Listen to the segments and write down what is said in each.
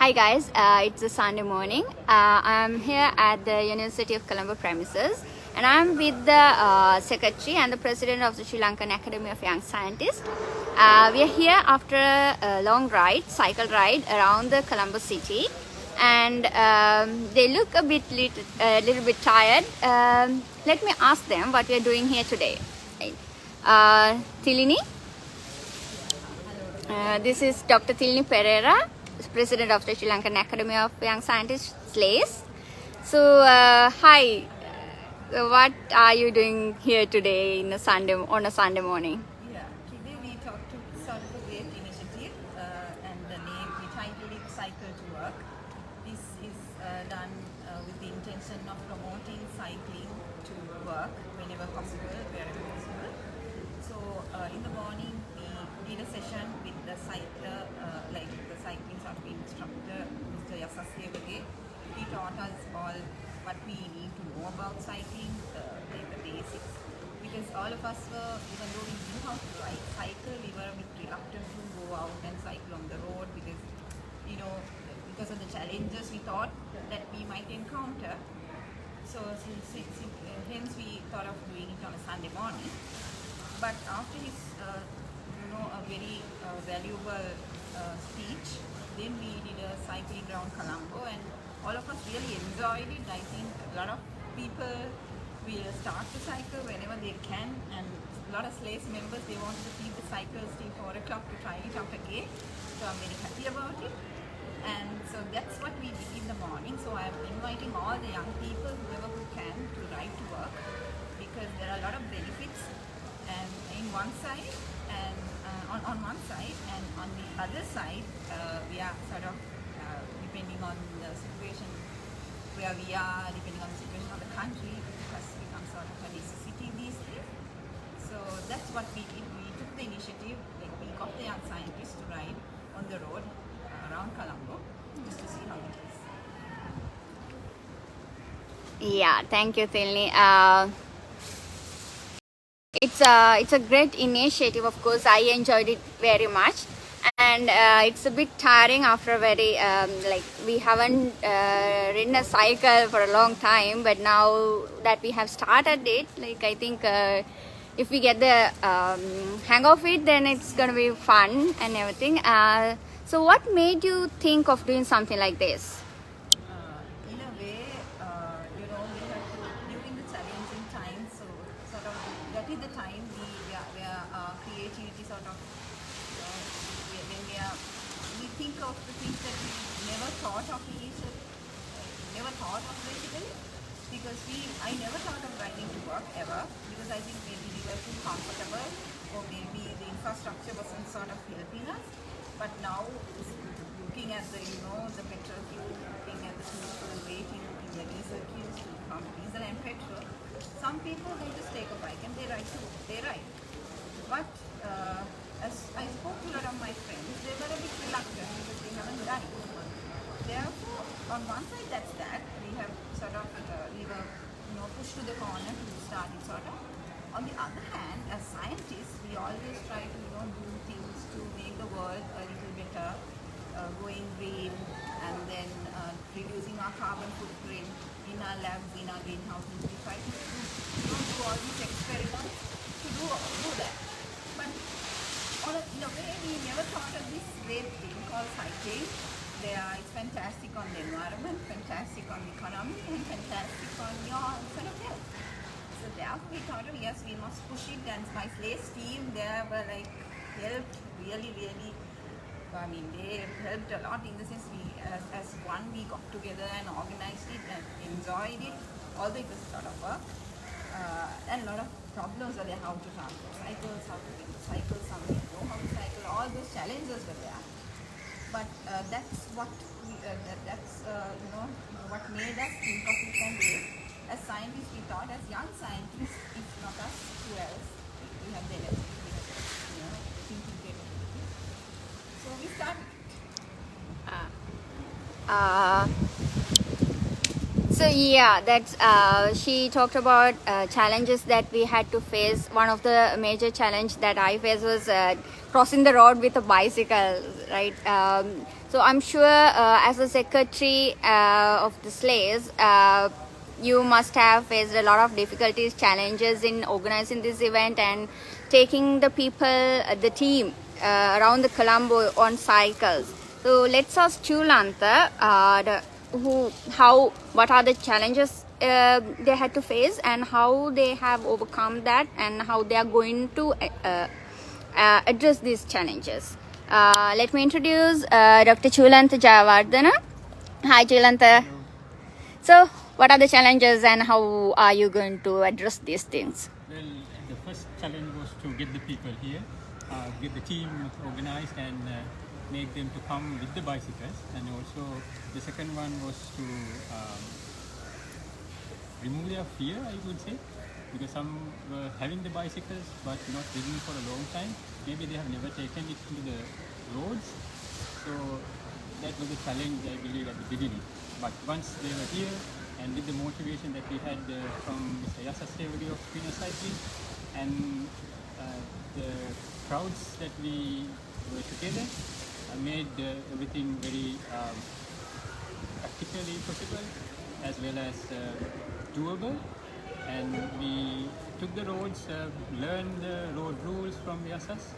Hi guys, it's a Sunday morning. I'm here at the University of Colombo premises and I'm with the secretary and the president of the Sri Lankan Academy of Young Scientists. We are here after a long ride, cycle ride around the Colombo city, and they look a little bit tired. Let me ask them what we are doing here today. Tilini? This is Dr. Tilini Pereira, President of the Sri Lankan Academy of Young Scientists, SLACE. So, hi, what are you doing here today on a Sunday morning? Yeah, today we talked to sort of a great initiative and the name, we titled it Cycle to Work. This is done with the intention of promoting cycling to work whenever possible, wherever possible. So, in the morning we did a session with the cycler, like the cycling sort of instructor, Mr. Yasas Devage. He taught us all what we need to know about cycling, the basics. Because all of us were, even though we knew how to cycle, we were a bit reluctant to go out and cycle on the road because, because of the challenges we thought that we might encounter. So hence we thought of doing it on a Sunday morning. But after his, a very valuable speech, then we did a cycling around Colombo, and all of us really enjoyed it. I think a lot of people will start to cycle whenever they can, and a lot of SLACE members, they want to keep the cycles till 4 o'clock to try it out again. So I'm very happy about it. And so that's what we did in the morning. So I'm inviting all the young people, whoever who can, to ride to work, because there are a lot of benefits. And in one side, and on one side, and on the other side, we are sort of depending on the situation where we are, depending on the situation of the country, it has become sort of a necessity these days. So that's what we did. We took the initiative, like we got the young scientists to ride on the road around Colombo just to see how it is. Yeah, thank you, Tilini. It's a great initiative. Of course, I enjoyed it very much, and it's a bit tiring after a very we haven't ridden a cycle for a long time. But now that we have started it, I think if we get the hang of it, then it's gonna be fun and everything. So, what made you think of doing something like this? In a way, we have to, during the challenging times, so sort of that is the time where creativity sort of, when we think of the things that we never thought of basically, because I never thought of riding to work ever, because I think maybe we were too comfortable, or maybe the infrastructure wasn't sort of helping us. But now, looking at the petrol queue, looking at the people waiting in the diesel queues to pump diesel and petrol, some people, they just take a bike and they ride. But as I spoke to a lot of my friends, they were a bit reluctant because they haven't done it. Therefore, on one side, that's that. We have sort of, we were pushed to the corner to start it sort of. On the other hand, as scientists, we always try to do things to make the world a little better, going green, and then reducing our carbon footprint in our labs, in our greenhouses. We try to do all these experiments to do that. But in a way, we never thought of this great thing called cycling. It's fantastic on the environment, fantastic on the economy, and fantastic on your sort of health. So therefore we thought, yes, we must push it, and my SLACE team, they were helped really, they helped a lot in the sense as one we got together and organized it and enjoyed it, although it was a lot of work, and a lot of problems were there, how to transport cycles, how to get cycles, some didn't know how to cycle, all those challenges were there. But that's what what made us think of it, and as scientists, we thought, as young scientists, if not us, who else? We have the energy, we have thinking capability. So we started. So yeah, that's she talked about challenges that we had to face. One of the major challenge that I faced was crossing the road with a bicycle. right? So I'm sure as a secretary of the slaves, you must have faced a lot of difficulties, challenges in organizing this event and taking the people, the team around the Colombo on cycles. So let's ask Chulanta, what are the challenges they had to face and how they have overcome that and how they are going to address these challenges. Let me introduce Dr. Chulanta Jayawardena. Hi, Chulanta. So, what are the challenges and how are you going to address these things? Well, the first challenge was to get the people here, get the team organized and make them to come with the bicycles. And also the second one was to remove their fear, I would say, because some were having the bicycles but not ridden for a long time. Maybe they have never taken it to the roads. So that was a challenge, I believe, at the beginning. But once they were here, and with the motivation that we had from Mr. Yasa Severi of Greener Cycling, and the crowds that we were together, made everything very practically possible as well as doable. And we took the roads, learned the road rules from Yasas,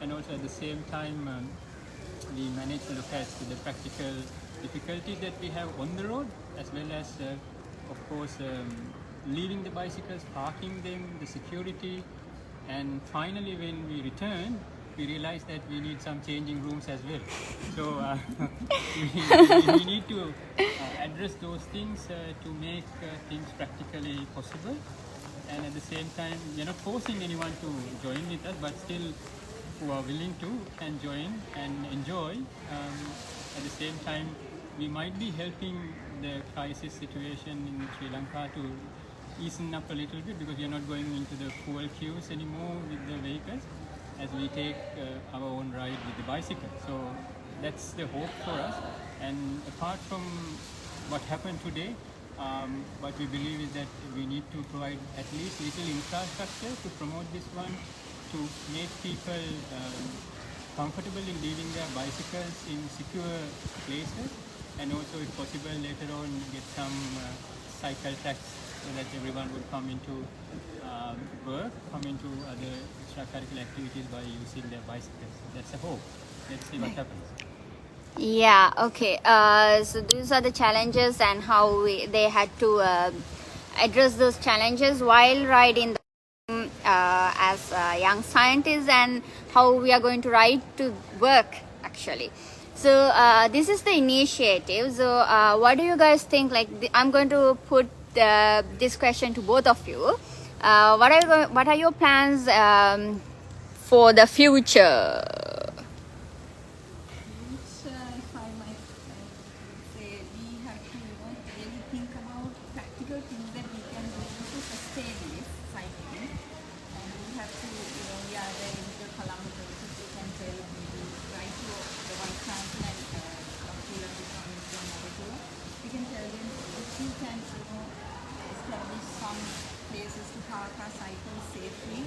and also at the same time we managed to look at the practical difficulties that we have on the road, as well as of course leaving the bicycles, parking them, the security, and finally when we returned we realized that we need some changing rooms as well. So we need to address those things to make things practically possible, and at the same time we are not forcing anyone to join with us, but still who are willing to can join and enjoy. At the same time, we might be helping the crisis situation in Sri Lanka to easen up a little bit, because we are not going into the fuel queues anymore with the vehicles, as we take our own ride with the bicycle. So that's the hope for us. And apart from what happened today, what we believe is that we need to provide at least little infrastructure to promote this one, to make people comfortable in leaving their bicycles in secure places, and also if possible later on get some cycle tracks so that everyone would come into work, come into other extracurricular activities by using their bicycles. That's the hope. Let's see what happens. Yeah, okay. So these are the challenges and how they had to address those challenges while riding as young scientists, and how we are going to ride to work actually. So this is the initiative. So what do you guys think? Like I'm going to put this question to both of you. What are your plans for the future? Which, if I might say, we have to really think about practical things that we can do to sustain this cycling. And we have to, we are there in the Colombo, we can tell maybe right to the Vice Chancellor and Dr. we can tell them if you can, establish some places to park our cycles safely.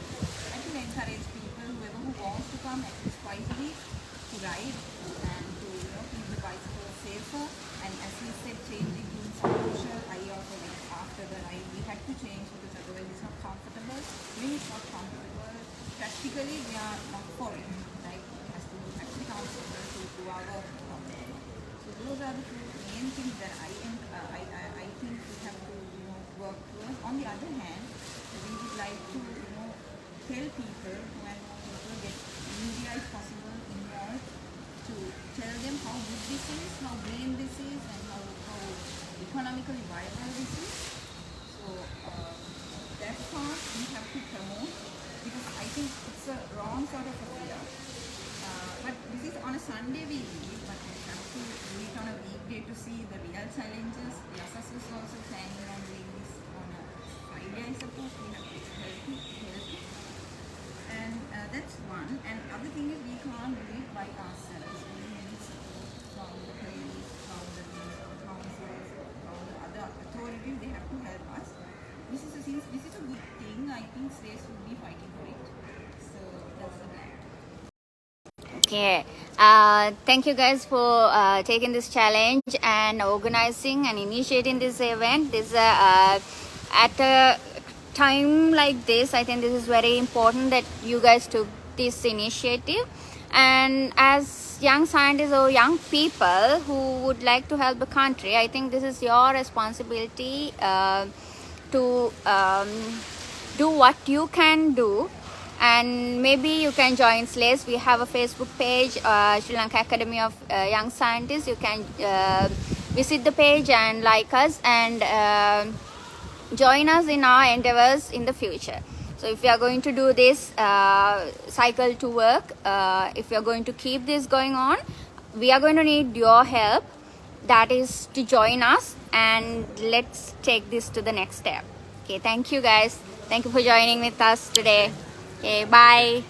I think encourage people, whoever who wants to come at least twice a week, to ride and to keep the bicycle safer. And as we said, changing rooms are crucial. I also after the ride we had to change because otherwise it's not comfortable. When it's not comfortable, practically we are not for it. Right? It has to be practically comfortable to do our work properly. So those are the two main things that I think we have to work towards. On the other hand, we would like to tell people when people get media if possible involved, to tell them how good this is, how green this is, and how economically viable this is. So that part we have to promote, because I think it's a wrong sort of a fear. But this is on a Sunday we leave, but we have to do it on a weekday to see the real challenges. Yasas was also planning on doing this on a Friday, I suppose. We have to help it. And that's one. And other thing is we can't do it by ourselves. We need support from the police, from the municipal councils, from the other authorities. They have to help us. This is a good thing. I think states would be fighting for it. So that's the plan. Okay. Thank you guys for taking this challenge and organizing and initiating this event. This at a time like this, I think this is very important that you guys took this initiative. And as young scientists or young people who would like to help the country, I think this is your responsibility to do what you can do. And maybe you can join SLACE. We have a Facebook page, Sri Lanka Academy of Young Scientists. You can visit the page and like us and join us in our endeavors in the future. So if you are going to do this cycle to work, if you are going to keep this going on, we are going to need your help. That is to join us and let's take this to the next step. Okay, thank you guys. Thank you for joining with us today. Okay, bye.